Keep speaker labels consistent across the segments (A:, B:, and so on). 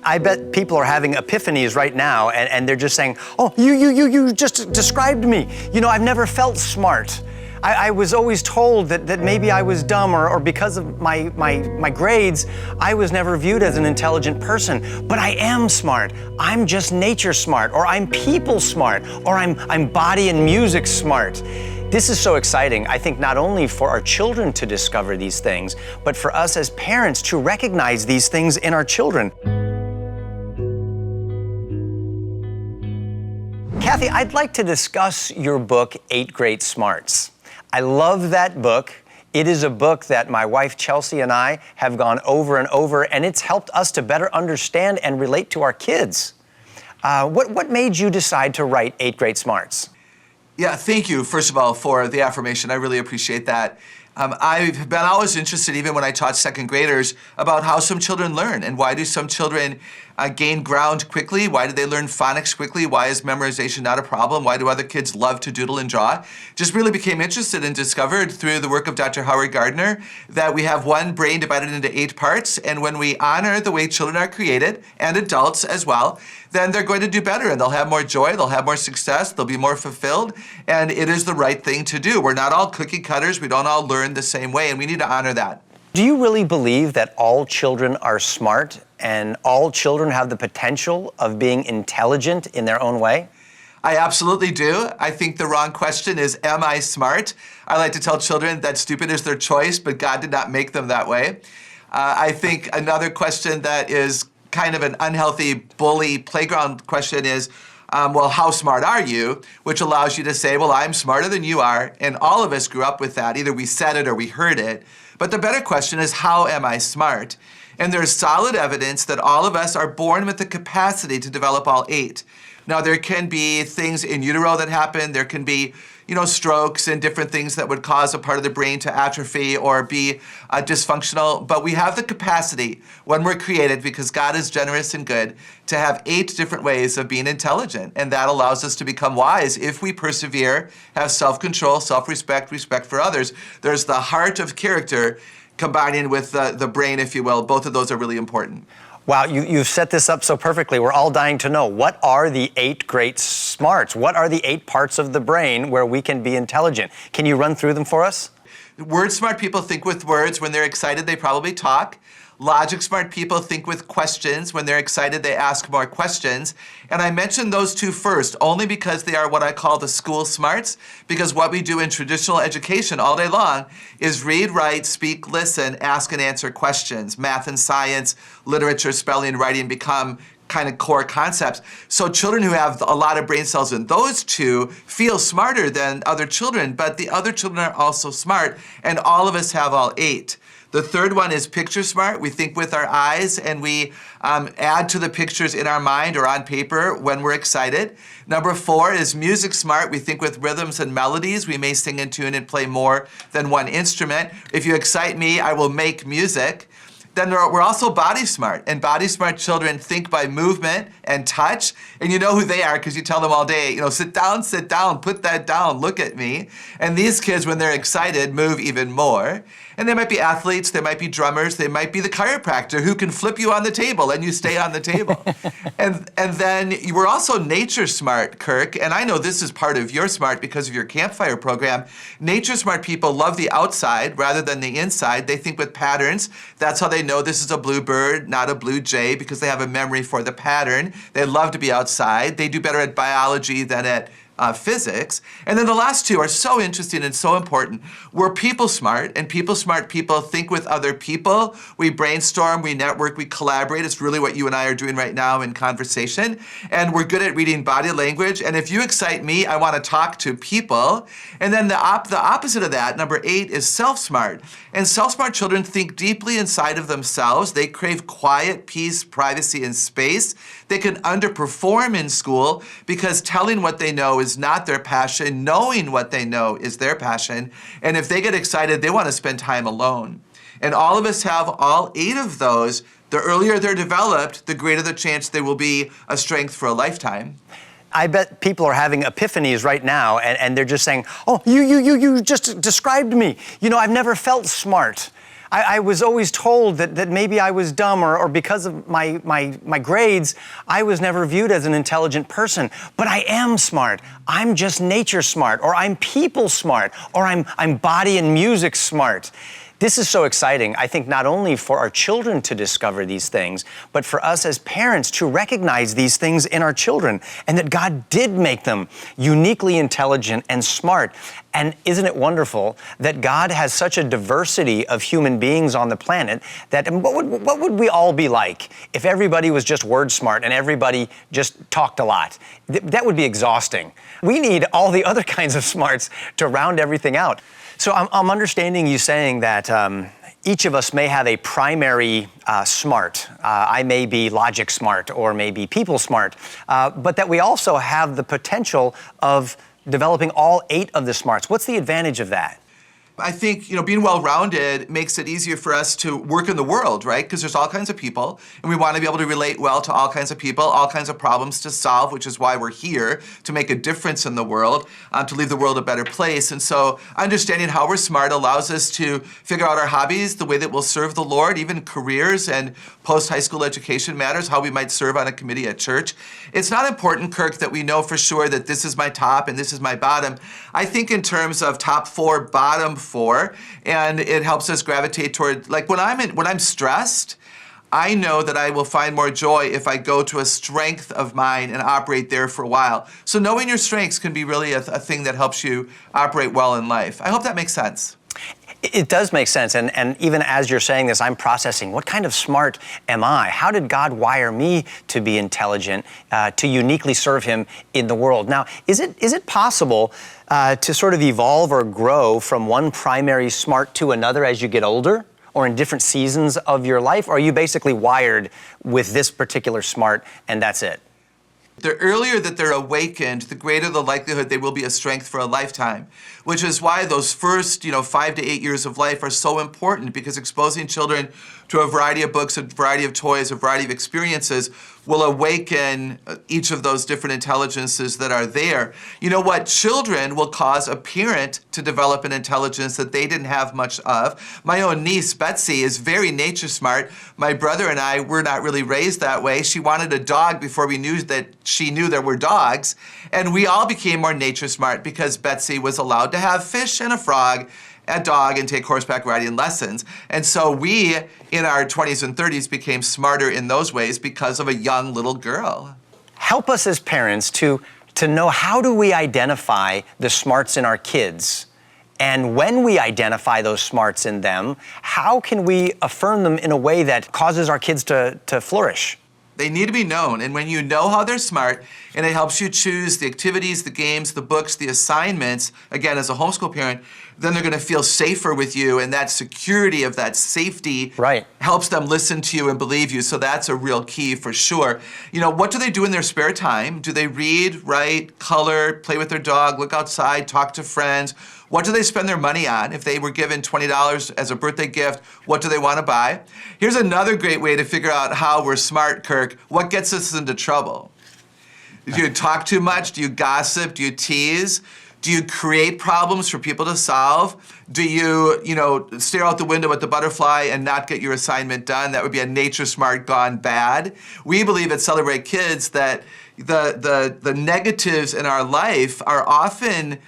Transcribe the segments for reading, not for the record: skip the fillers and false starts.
A: I bet people are having epiphanies right now, and they're just saying, oh, you just described me. You know, I've never felt smart. I was always told that maybe I was dumb, or because of my grades, I was never viewed as an intelligent person. But I am smart. I'm just nature smart, or I'm people smart, or I'm body and music smart. This is so exciting, I think, not only for our children to discover these things, but for us as parents to recognize these things in our children. Kathy, I'd like to discuss your book, 8 Great Smarts. I love that book. It is a book that my wife Chelsea and I have gone over and over, and it's helped us to better understand and relate to our kids. What made you decide to write 8 Great Smarts?
B: Yeah, thank you, first of all, for the affirmation. I really appreciate that. I've been always interested, even when I taught second graders, about how some children learn and why do some children gain ground quickly? Why do they learn phonics quickly? Why is memorization not a problem? Why do other kids love to doodle and draw? Just really became interested and discovered through the work of Dr. Howard Gardner that we have one brain divided into 8 parts, and when we honor the way children are created, and adults as well, then they're going to do better and they'll have more joy, they'll have more success, they'll be more fulfilled, and it is the right thing to do. We're not all cookie cutters, we don't all learn the same way, and we need to honor that.
A: Do you really believe that all children are smart and all children have the potential of being intelligent in their own way?
B: I absolutely do. I think the wrong question is, am I smart? I like to tell children that stupid is their choice, but God did not make them that way. I think another question that is kind of an unhealthy bully playground question is, well, how smart are you? Which allows you to say, well, I'm smarter than you are. And all of us grew up with that. Either we said it or we heard it. But the better question is, how am I smart? And there's solid evidence that all of us are born with the capacity to develop all 8. Now, there can be things in utero that happen. There can be, strokes and different things that would cause a part of the brain to atrophy or be dysfunctional. But we have the capacity, when we're created, because God is generous and good, to have 8 different ways of being intelligent. And that allows us to become wise if we persevere, have self-control, self-respect, respect for others. There's the heart of character combining with the brain, if you will. Both of those are really important.
A: Wow, you've set this up so perfectly. We're all dying to know, what are the 8 great smarts? What are the 8 parts of the brain where we can be intelligent? Can you run through them for us?
B: Word smart people think with words. When they're excited, they probably talk. Logic smart people think with questions. When they're excited, they ask more questions. And I mentioned those 2 first only because they are what I call the school smarts, because what we do in traditional education all day long is read, write, speak, listen, ask and answer questions. Math and science, literature, spelling, writing become kind of core concepts. So children who have a lot of brain cells in those 2 feel smarter than other children, but the other children are also smart, and all of us have all 8. The third one is picture smart. We think with our eyes, and we add to the pictures in our mind or on paper when we're excited. Number 4 is music smart. We think with rhythms and melodies. We may sing in tune and play more than one instrument. If you excite me, I will make music. Then we're also body smart, and body smart children think by movement and touch, and you know who they are because you tell them all day, sit down, put that down, look at me. And these kids, when they're excited, move even more. And they might be athletes, they might be drummers, they might be the chiropractor who can flip you on the table and you stay on the table. and then we're also nature smart, Kirk, and I know this is part of your smart because of your campfire program. Nature smart people love the outside rather than the inside. They think with patterns. That's how they know this is a blue bird, not a blue jay, because they have a memory for the pattern. They love to be outside. They do better at biology than at physics. And then the last 2 are so interesting and so important. We're people smart, and people smart people think with other people. We brainstorm, we network, we collaborate. It's really what you and I are doing right now in conversation. And we're good at reading body language. And if you excite me, I want to talk to people. And then the opposite of that, number 8, is self-smart. And self-smart children think deeply inside of themselves. They crave quiet, peace, privacy, and space. They can underperform in school because telling what they know is not their passion. Knowing what they know is their passion. And if they get excited, they want to spend time alone. And all of us have all 8 of those. The earlier they're developed, the greater the chance they will be a strength for a lifetime.
A: I bet people are having epiphanies right now, and they're just saying, oh, you just described me. I've never felt smart. I was always told that maybe I was dumb or because of my grades, I was never viewed as an intelligent person. But I am smart. I'm just nature smart, or I'm people smart, or I'm body and music smart. This is so exciting, I think, not only for our children to discover these things, but for us as parents to recognize these things in our children and that God did make them uniquely intelligent and smart. And isn't it wonderful that God has such a diversity of human beings on the planet that what would we all be like if everybody was just word smart and everybody just talked a lot? That would be exhausting. We need all the other kinds of smarts to round everything out. So I'm understanding you saying that each of us may have a primary smart. I may be logic smart or maybe people smart, but that we also have the potential of developing all 8 of the smarts. What's the advantage of that?
B: I think, being well-rounded makes it easier for us to work in the world, right? Because there's all kinds of people, and we want to be able to relate well to all kinds of people, all kinds of problems to solve, which is why we're here, to make a difference in the world, to leave the world a better place. And so understanding how we're smart allows us to figure out our hobbies, the way that we'll serve the Lord, even careers and post-high school education matters, how we might serve on a committee at church. It's not important, Kirk, that we know for sure that this is my top and this is my bottom. I think in terms of top 4, bottom 4, and it helps us gravitate toward, like when I'm stressed, I know that I will find more joy if I go to a strength of mine and operate there for a while. So knowing your strengths can be really a thing that helps you operate well in life. I hope that makes sense.
A: It does make sense, and even as you're saying this, I'm processing, what kind of smart am I? How did God wire me to be intelligent, to uniquely serve Him in the world? Now, is it possible to sort of evolve or grow from one primary smart to another as you get older, or in different seasons of your life, or are you basically wired with this particular smart and that's it?
B: The earlier that they're awakened, the greater the likelihood they will be a strength for a lifetime, which is why those first, 5 to 8 years of life are so important, because exposing children to a variety of books, a variety of toys, a variety of experiences will awaken each of those different intelligences that are there. You know what? Children will cause a parent to develop an intelligence that they didn't have much of. My own niece, Betsy, is very nature smart. My brother and I were not really raised that way. She wanted a dog before we knew that she knew there were dogs. And we all became more nature smart because Betsy was allowed to have fish and a frog, a dog, and take horseback riding lessons. And so we, in our 20s and 30s, became smarter in those ways because of a young little girl.
A: Help us as parents to know, how do we identify the smarts in our kids? And when we identify those smarts in them, how can we affirm them in a way that causes our kids to flourish?
B: They need to be known, and when you know how they're smart, and it helps you choose the activities, the games, the books, the assignments, again, as a homeschool parent, then they're gonna feel safer with you, and that security of that safety helps them listen to you and believe you, so that's a real key for sure. What do they do in their spare time? Do they read, write, color, play with their dog, look outside, talk to friends? What do they spend their money on? If they were given $20 as a birthday gift, what do they want to buy? Here's another great way to figure out how we're smart, Kirk. What gets us into trouble? Do you talk too much? Do you gossip? Do you tease? Do you create problems for people to solve? Do you, stare out the window at the butterfly and not get your assignment done? That would be a nature smart gone bad. We believe at Celebrate Kids that the negatives in our life are often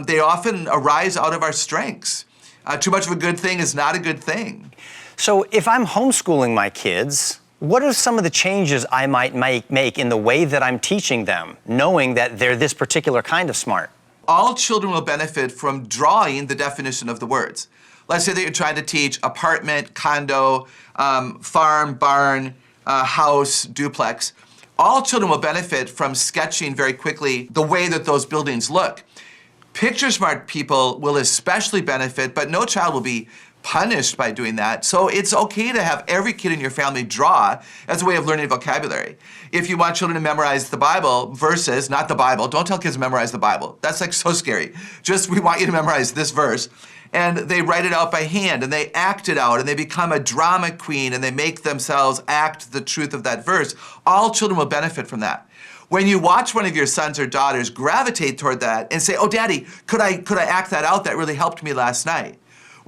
B: they often arise out of our strengths. Too much of a good thing is not a good thing.
A: So if I'm homeschooling my kids, what are some of the changes I might make in the way that I'm teaching them, knowing that they're this particular kind of smart?
B: All children will benefit from drawing the definition of the words. Let's say that you're trying to teach apartment, condo, farm, barn, house, duplex. All children will benefit from sketching very quickly the way that those buildings look. Picture smart people will especially benefit, but no child will be punished by doing that. So it's okay to have every kid in your family draw as a way of learning vocabulary. If you want children to memorize the Bible verses, not the Bible, don't tell kids to memorize the Bible. That's like so scary. Just, we want you to memorize this verse. And they write it out by hand, and they act it out, and they become a drama queen, and they make themselves act the truth of that verse. All children will benefit from that. When you watch one of your sons or daughters gravitate toward that and say, oh, Daddy, could I act that out? That really helped me last night.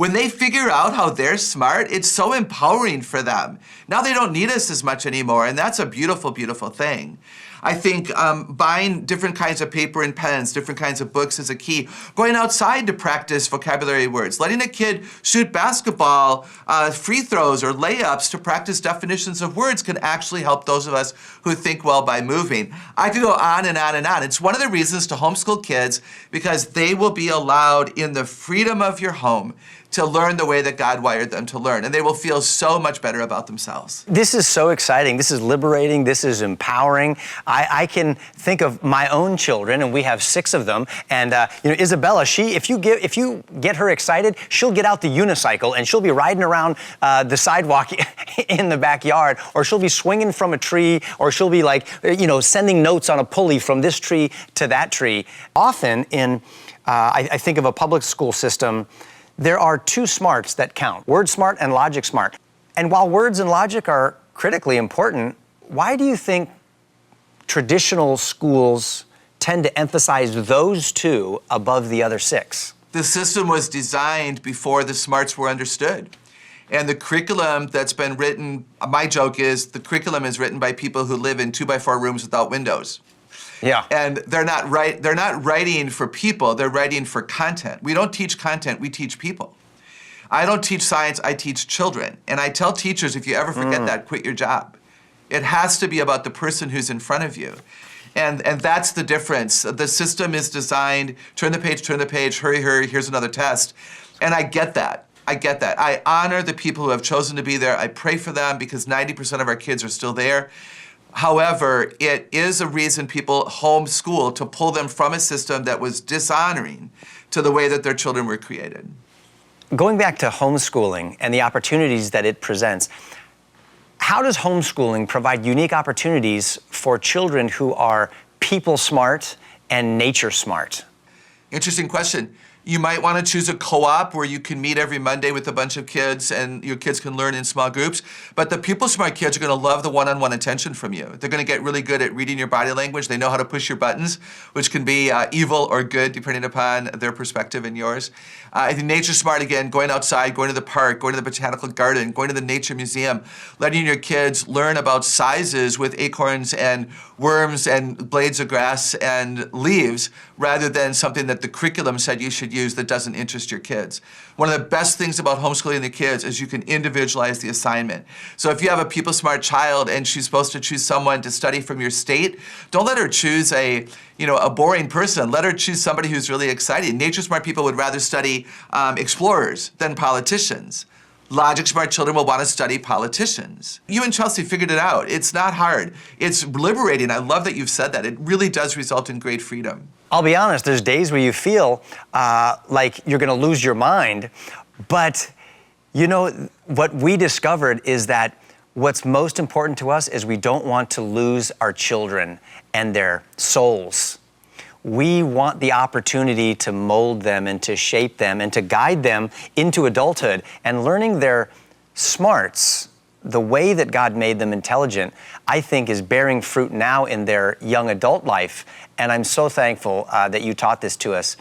B: When they figure out how they're smart, it's so empowering for them. Now they don't need us as much anymore, and that's a beautiful, beautiful thing. I think buying different kinds of paper and pens, different kinds of books is a key. Going outside to practice vocabulary words. Letting a kid shoot basketball, free throws, or layups to practice definitions of words can actually help those of us who think well by moving. I could go on and on and on. It's one of the reasons to homeschool kids, because they will be allowed in the freedom of your home to learn the way that God wired them to learn, and they will feel so much better about themselves.
A: This is so exciting. This is liberating. This is empowering. I can think of my own children, and we have 6 of them. And Isabella, if you get her excited, she'll get out the unicycle and she'll be riding around the sidewalk in the backyard, or she'll be swinging from a tree, or she'll be sending notes on a pulley from this tree to that tree. Often I think of a public school system, there are 2 smarts that count, word smart and logic smart. And while words and logic are critically important, why do you think traditional schools tend to emphasize those 2 above the other 6?
B: The system was designed before the smarts were understood. And the curriculum that's been written, my joke is, the curriculum is written by people who live in 2x4 rooms without windows.
A: Yeah.
B: And they're not writing for people, they're writing for content. We don't teach content, we teach people. I don't teach science, I teach children. And I tell teachers, if you ever forget that, quit your job. It has to be about the person who's in front of you. And that's the difference. The system is designed, turn the page, hurry, here's another test. And I get that. I honor the people who have chosen to be there. I pray for them, because 90% of our kids are still there. However, it is a reason people homeschool, to pull them from a system that was dishonoring to the way that their children were created.
A: Going back to homeschooling and the opportunities that it presents, how does homeschooling provide unique opportunities for children who are people smart and nature smart?
B: Interesting question. You might want to choose a co-op where you can meet every Monday with a bunch of kids and your kids can learn in small groups. But the people smart kids are going to love the one-on-one attention from you. They're going to get really good at reading your body language. They know how to push your buttons, which can be evil or good depending upon their perspective and yours. I think nature smart, again, going outside, going to the park, going to the botanical garden, going to the nature museum, letting your kids learn about sizes with acorns and worms and blades of grass and leaves, rather than something that the curriculum said you should use that doesn't interest your kids. One of the best things about homeschooling the kids is you can individualize the assignment. So if you have a people smart child and she's supposed to choose someone to study from your state, don't let her choose a boring person. Let her choose somebody who's really exciting. Nature smart people would rather study explorers than politicians. Logic smart children will want to study politicians. You and Chelsea figured it out. It's not hard. It's liberating. I love that you've said that. It really does result in great freedom.
A: I'll be honest, there's days where you feel like you're going to lose your mind. But what we discovered is that what's most important to us is we don't want to lose our children and their souls. We want the opportunity to mold them and to shape them and to guide them into adulthood. And learning their smarts, the way that God made them intelligent, I think is bearing fruit now in their young adult life. And I'm so thankful that you taught this to us